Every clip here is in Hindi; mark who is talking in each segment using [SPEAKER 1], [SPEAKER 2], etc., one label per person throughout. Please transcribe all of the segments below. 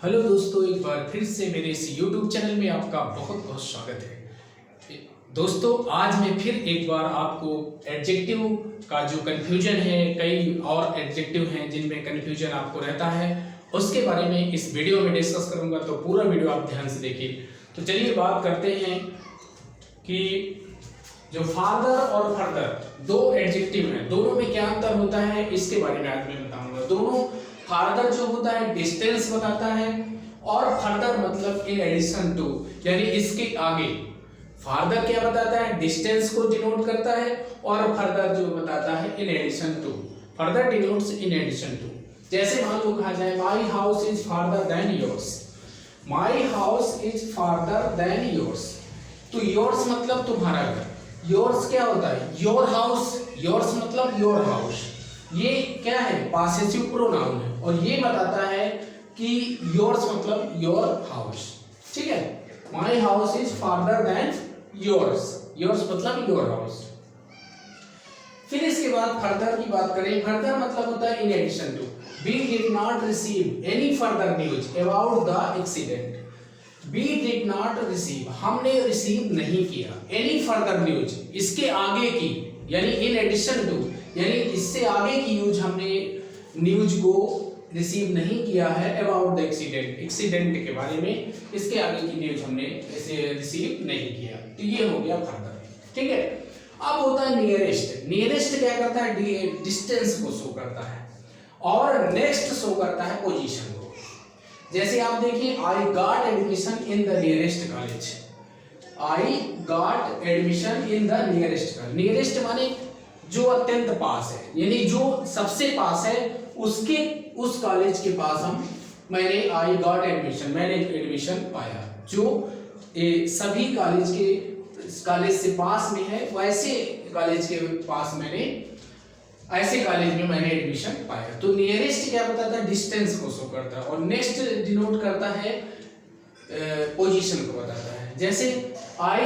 [SPEAKER 1] हेलो दोस्तों, एक बार फिर से मेरे इस YouTube चैनल में आपका बहुत बहुत स्वागत है। दोस्तों, आज मैं फिर एक बार आपको एडजेक्टिव का जो कन्फ्यूजन है, कई और एडजेक्टिव हैं जिनमें कन्फ्यूजन आपको रहता है, उसके बारे में इस वीडियो में डिस्कस करूंगा। तो पूरा वीडियो आप ध्यान से देखिए। तो चलिए बात करते हैं कि जो फादर और फर्दर दो एडजेक्टिव हैं, दोनों में क्या अंतर होता है, इसके बारे में आज मैं बताऊंगा। दोनों फादर जो होता है डिस्टेंस बताता है और फर्दर मतलब इन एडिशन टू, यानी इसके आगे। फादर क्या बताता है? डिस्टेंस को डिनोट करता है, और फर्दर जो बताता है in addition to. Further denotes in addition to. जैसे मान लो कहा जाए my house is farther than yours. My house is farther than yours. तो योर्स मतलब तुम्हारा घर। योर्स क्या होता है? Your house. योर्स मतलब योर हाउस। ये क्या है? पॉसेसिव प्रोनाउन है, और ये बताता है कि योर्स मतलब योर हाउस। ठीक है, my house is farther than yours. Yours मतलब योर हाउस। फिर इसके बाद फर्दर की बात करें। फर्दर मतलब होता है in addition to. We did not receive any further news about the accident. We did not receive, हमने रिसीव नहीं किया, एनी फर्दर न्यूज, इसके आगे की, यानी इन एडिशन टू, यानी इससे आगे की न्यूज को रिसीव नहीं किया है अबाउट द एक्सीडेंट। एक्सीडेंट के बारे में इसके आगे की न्यूज हमने इसे रिसीव नहीं किया। तो ये हो गया फर्दर। ठीक है, अब होता है नियरेस्ट। नियरेस्ट क्या करता है? डिस्टेंस को शो करता है, और नेक्स्ट शो करता है पोजीशन को। जैसे आप देखिए, I got admission in the nearest college. I got admission in the nearest college. Nearest माने जो अत्यंत पास है, यानी जो सबसे पास है, उसके उस कॉलेज के पास मैंने आई गॉट एडमिशन, मैंने एडमिशन पाया। जो सभी कॉलेज से पास में है, वैसे कॉलेज के पास ऐसे कॉलेज में मैंने एडमिशन पाया। तो नियरेस्ट क्या बताता है? डिस्टेंस को शो करता है, और नेक्स्ट डिनोट करता है पोजीशन को बताता है। जैसे आई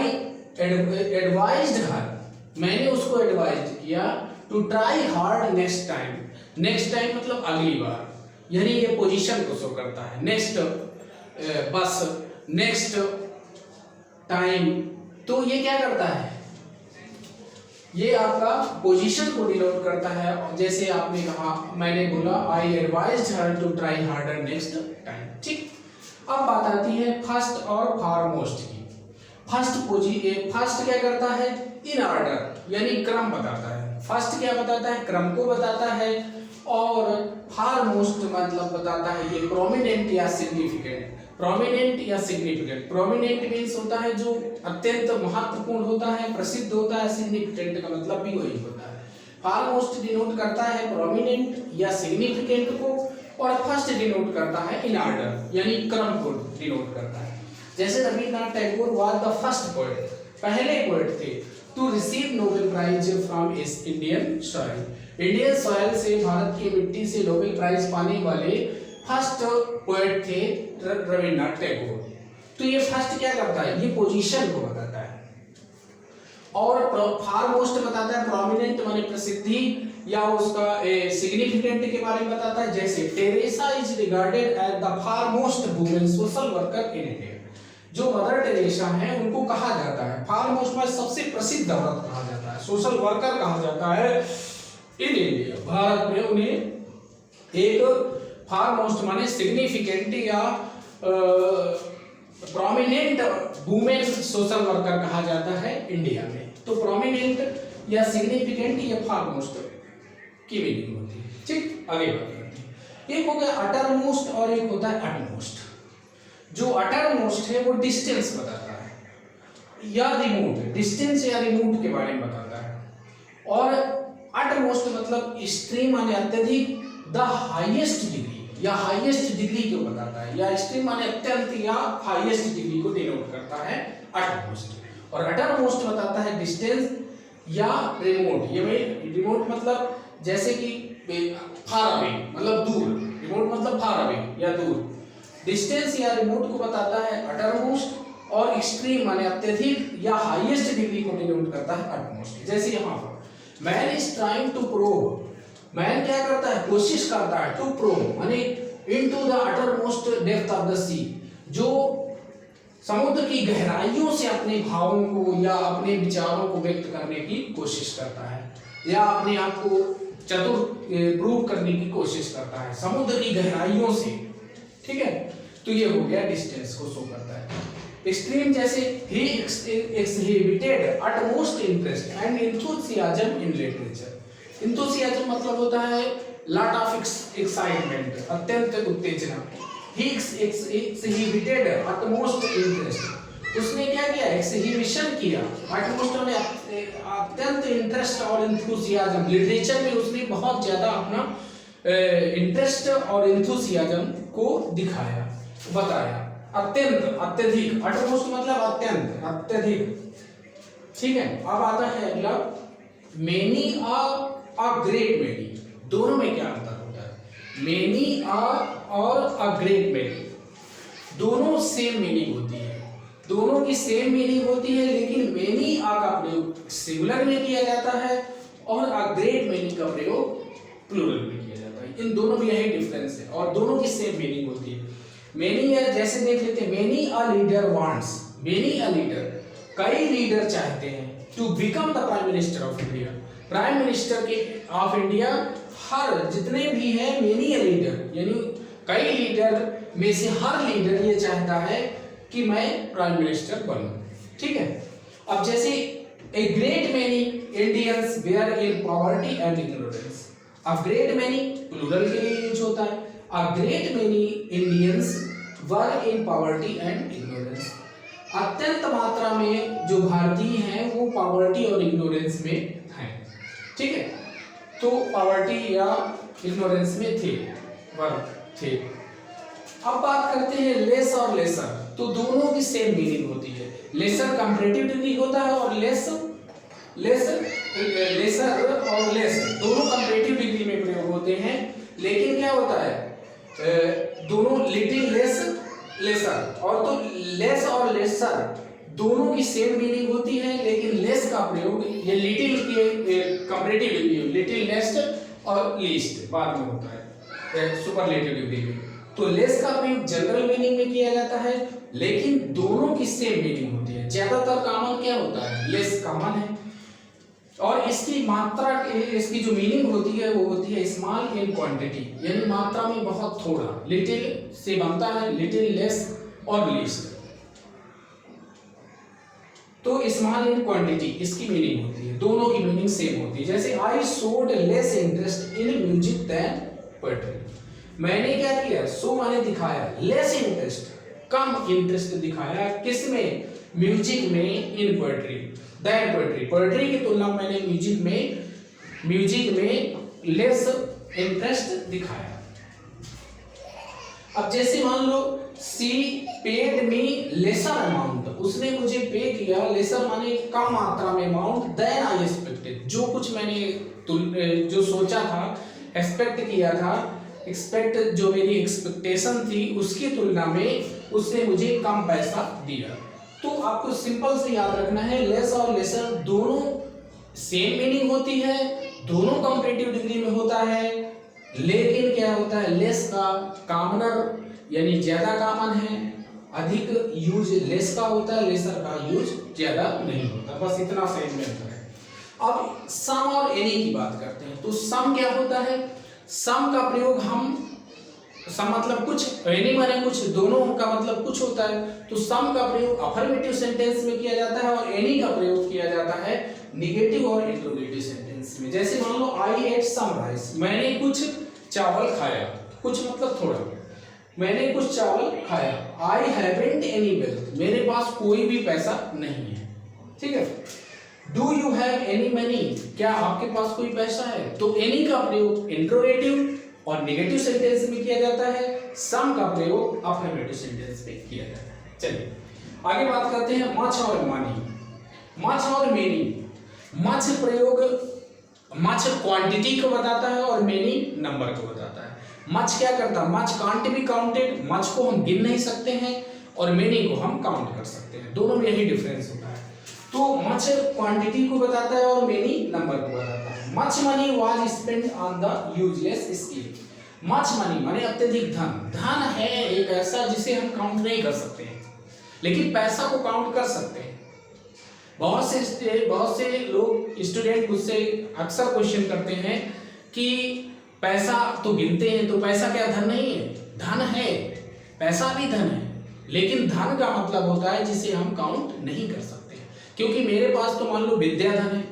[SPEAKER 1] एडवाइज्ड हर, मैंने उसको एडवाइज किया to try hard next time. Next time मतलब अगली बार, यानी ये पोजीशन को शो करता है। नेक्स्ट बस, नेक्स्ट टाइम, तो ये क्या करता है? ये आपका पोजीशन को डिनोट करता है। जैसे आपने कहा, मैंने बोला I advised her to try harder next time. ठीक, अब बात आती है फर्स्ट और फॉरमोस्ट की। फर्स्ट क्या करता है? इन ऑर्डर, यानी क्रम बताता है। फर्स्ट क्या बताता है? क्रम को बताता है। और फॉरमोस्ट मतलब बताता है ये प्रोमिनेंट या सिग्निफिकेंट। प्रोमिनेंट या सिग्निफिकेंट। प्रोमिनेंट मीन्स होता है जो अत्यंत महत्वपूर्ण होता है, प्रसिद्ध होता है। सिग्निफिकेंट का मतलब भी वही होता है। फॉरमोस्ट डिनोट करता है प्रोमिनेंट या सिग्निफिकेंट को, और फर्स्ट डिनोट करता है इन ऑर्डर, यानी क्रम को डिनोट करता है। जैसे Rabindranath Tagore was the first poet, पहले पोएट थे to receive Nobel prize from Indian soil. Indian soil से, भारत की मिट्टी से नोबेल प्राइज पाने वाले फर्स्ट पोएट थे रविन्द्रनाथ टैगोर। तो ये फर्स्ट क्या करता है? ये पोजीशन को बताता है। और फॉरमोस्ट बताता है प्रोमिनेंट माने प्रसिद्धि या उसका सिग्निफिकेंट के बारे में बताता है। जैसे Teresa is regarded as the foremost women social worker in India. जो मदर टेरेसा है उनको कहा जाता है फॉरमोस्ट में सबसे प्रसिद्ध औरत कहा जाता है, सोशल वर्कर कहा जाता है इन इंडिया, भारत में। उन्हें एक फॉरमोस्ट माने सिग्निफिकेंट या प्रोमिनेंट वुमेन सोशल वर्कर कहा जाता है इंडिया में। तो प्रोमिनेंट या सिग्निफिकेंट या फॉरमोस्ट की मीनिंग होती है। ठीक, आगे बात करते हैं। एक हो गया अटरमोस्ट और एक होता है अटमोस्ट। जो अटरमोस्ट है वो डिस्टेंस बताता है या रिमोट, डिस्टेंस या रिमोट के बारे में बताता है। और अटमोस्ट मतलब एक्सट्रीम माने अत्यधिक, द हाईएस्ट डिग्री या हाईएस्ट डिग्री को बताता है, या एक्सट्रीम माने अत्यंत या हाईएस्ट डिग्री को डिनोट करता है अटमोस्ट। और अटरमोस्ट बताता है डिस्टेंस या रिमोट। ये रिमोट मतलब जैसे कि फार अवे मतलब दूर, रिमोट मतलब फार अवे या दूर। डिस्टेंस या रिमोट को बताता है अटरमोस्ट, और एक्सट्रीम माने अत्यधिक या हाईएस्ट डिग्री को डिनोट करता है अटमोस्ट। जैसे यहाँ पर man is trying to prove, man क्या करता है? कोशिश करता है, टू प्रोव माने into the the uttermost depth of the sea, जो समुद्र की गहराइयों से अपने भावों को या अपने विचारों को व्यक्त करने की कोशिश करता है, या अपने आप को चतुर प्रूव करने की कोशिश करता है समुद्र की गहराइयों से। ठीक है, तो ये हो गया डिस्टेंस को शो करता है। एक्सट्रीम जैसे he exhibited utmost interest and enthusiasm in literature। enthusiasm मतलब होता है lot of excitement, अत्यंत उत्तेजना। he exhibited utmost interest, उसने क्या किया, एक्सहिबिशन किया, utmost में अत्यंत इंटरेस्ट और एंथुसियाज्म, लिटरेचर में उसने बहुत ज्यादा अपना इंटरेस्ट और एंथुसियाज्म को दिखाया, बताया। अत्यंत, अत्यधिक, अटमोस्ट मतलब अत्यंत, अत्यधिक। ठीक है, अब आता है अगला मेनी अ ग्रेट मेनी। दोनों में क्या अंतर होता है? मेनी और अ ग्रेट मेनी दोनों सेम मीनिंग होती है, दोनों की सेम मीनिंग होती है, लेकिन मेनी आ का प्रयोग सिंगुलर में किया जाता है और अ ग्रेट मेनी का प्रयोग प्लूरल में किया जाता है। इन दोनों में यही डिफरेंस है और दोनों की सेम मीनिंग होती है। मेनी है, जैसे देख लेते हैं, many a leader wants, many a leader, कई लीडर चाहते हैं, to become the prime minister of India, prime minister के ऑफ इंडिया, हर जितने भी हैं मेनी अ लीडर, यानी कई लीडर में से हर लीडर ये चाहता है कि मैं प्राइम मिनिस्टर बनूं। ठीक है, अब जैसे a great many Indians were in poverty and ignorance, a great many plural के लिए यूज होता है, a great many Indians were in poverty and ignorance, अत्यंत मात्रा में जो भारतीय हैं वो पॉवर्टी और इग्नोरेंस में हैं। ठीक है, तो पॉवर्टी या इग्नोरेंस में थे, वर्ग थे। अब बात करते हैं लेस और लेसर, तो दोनों की सेम मीनिंग होती है। लेसर कंपैरेटिव डिग्री होता है और लेसर और लेस दोनों कंपैरेटिव डिग्री में प्रयोग होते हैं, लेकिन क्या होता है, दोनों लिटिल लेस लेसर, और तो लेस और लेसर दोनों की सेम मीनिंग होती है, लेकिन लेस का प्रयोग ये लिटिल के कंपैरेटिव डिग्री, लिटिल लेस्ट और लीस्ट बाद में होता है सुपरलेटिव डिग्री में। तो लेस का प्रयोग जनरल मीनिंग में किया जाता है, लेकिन दोनों की सेम मीनिंग होती है। ज्यादातर कॉमन क्या होता है, लेस कॉमन है, और इसकी मात्रा, इसकी जो मीनिंग होती है वो होती है स्मॉल इन क्वांटिटी, यानी मात्रा में बहुत थोड़ा। लिटिल से बनता है लिटिल, लेस और लीस्ट, तो स्मॉल इन क्वांटिटी इसकी मीनिंग होती है, दोनों की मीनिंग सेम होती है। जैसे I showed less interest in music than poetry, मैंने क्या किया, शो माने दिखाया, लेस इंटरेस्ट कम इंटरेस्ट दिखाया, किसमें, म्यूजिक में, in poetry than poetry, poetry की तुलना में मैंने म्यूजिक में लेस इंटरेस्ट दिखाया। अब जैसे मान लो सी पेड मी लेसर अमाउंट, उसने मुझे पे किया, लेसर माने कम मात्रा में, अमाउंट देन आई एक्सपेक्टेड, जो कुछ मैंने जो सोचा था, एक्सपेक्ट किया था, जो मेरी एक्सपेक्टेशन थी उसकी तुलना में उसने मुझे कम पैसा दिया। तो आपको सिंपल से याद रखना है, लेस और लेसर दोनों सेम मीनिंग होती है, दोनों कंपैरेटिव डिग्री में होता है, लेकिन क्या होता है, लेस का कॉमनर यानी ज्यादा कॉमन है, अधिक यूज लेस का होता है, लेसर का यूज ज्यादा नहीं होता, बस इतना सा इनमें अंतर है। अब सम और एनी की बात करते हैं, तो सम क्या होता है, सम का प्रयोग हम, सम मतलब कुछ, एनी माने कुछ, दोनों का मतलब कुछ होता है, तो सम का प्रयोग अफर्मेटिव सेंटेंस में किया जाता है और एनी का प्रयोग किया जाता है निगेटिव और इंट्रोगेटिव सेंटेंस में। जैसे मान लो आई एट सम राइस, मैंने कुछ चावल खाया, कुछ मतलब थोड़ा, मैंने कुछ चावल खाया। आई हैवंट एनी वेल्थ, मेरे पास कोई भी पैसा नहीं है। ठीक है, do you have any money, क्या आपके पास कोई पैसा है, तो एनी का प्रयोग इंट्रोगेटिव और नेगेटिव सेंटेंस में किया जाता है, सम का प्रयोग अफर्मेटिव सेंटेंस में किया जाता है। चलिए आगे बात करते हैं मच और मनी, मच और मेनी। मच प्रयोग, मच क्वांटिटी को बताता है और मेनी नंबर को बताता है। मच क्या करता है, much can't be counted, much को हम गिन नहीं सकते हैं और मेनी को हम काउंट कर सकते हैं, दोनों में यही डिफरेंस होता है। तो मच क्वांटिटी को बताता है और मेनी नंबर को बताता है। Much money was spent on the useless skill, much money माने अत्यधिक धन। धन है एक ऐसा जिसे हम काउंट नहीं कर सकते हैं, लेकिन पैसा को काउंट कर सकते हैं। बहुत से लोग स्टूडेंट मुझसे अक्सर क्वेश्चन करते हैं कि पैसा तो गिनते हैं, तो पैसा क्या धन नहीं है? धन है, पैसा भी धन है, लेकिन धन का मतलब होता है जिसे हम काउंट नहीं कर सकते। क्योंकि मेरे पास तो मान लो विद्या धन है,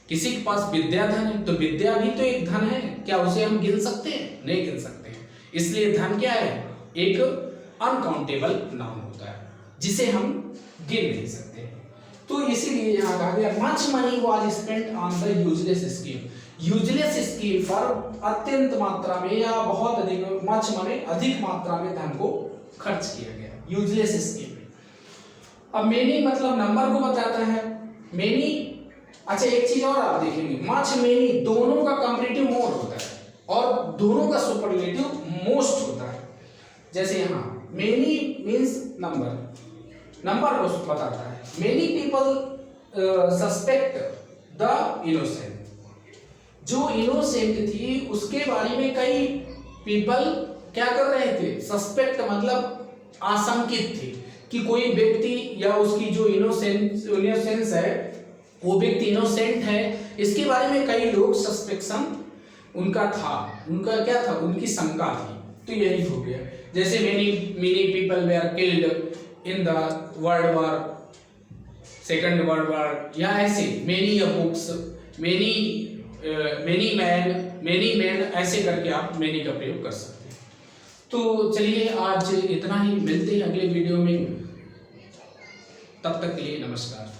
[SPEAKER 1] किसी के पास विद्या धन है, तो विद्या भी तो एक धन है, क्या उसे हम गिन सकते हैं? नहीं गिन सकते हैं। इसलिए धन क्या है? एक अनकाउंटेबल नाउन होता है जिसे हम गिन नहीं सकते। तो इसीलिए यहाँ कहा गया much money was spent on the useless scheme. Useless scheme पर अत्यंत मात्रा में या बहुत अधिक, मच मनी अधिक मात्रा में धन को खर्च किया गया यूजलेस स्कीम में। अब मेनी मतलब नंबर को बताता है। मेनी, अच्छा एक चीज और आप देखेंगे, मच मेनी दोनों का कंपैरेटिव मोर होता है और दोनों का सुपरलेटिव मोस्ट होता है। जैसे यहाँ मेनी मींस नंबर, नंबर को बताता है। Many people suspect the innocent, जो इनोसेंट थी उसके बारे में कई पीपल क्या कर रहे थे? सस्पेक्ट मतलब आशंकित थे कि कोई व्यक्ति या उसकी जो इनोसेंस है वो व्यक्ति इनोसेंट है, इसके बारे में कई लोग सस्पेक्शन उनका था, उनका क्या था? उनकी शंका थी। तो यही हो गया। जैसे many people where killed in the world war, second world war, या ऐसे मेनी बुक्स, मेनी मैन, ऐसे करके आप मेनी का प्रयोग कर सकते हैं। तो चलिए आज इतना ही, मिलते हैं अगले वीडियो में, तब तक के लिए नमस्कार।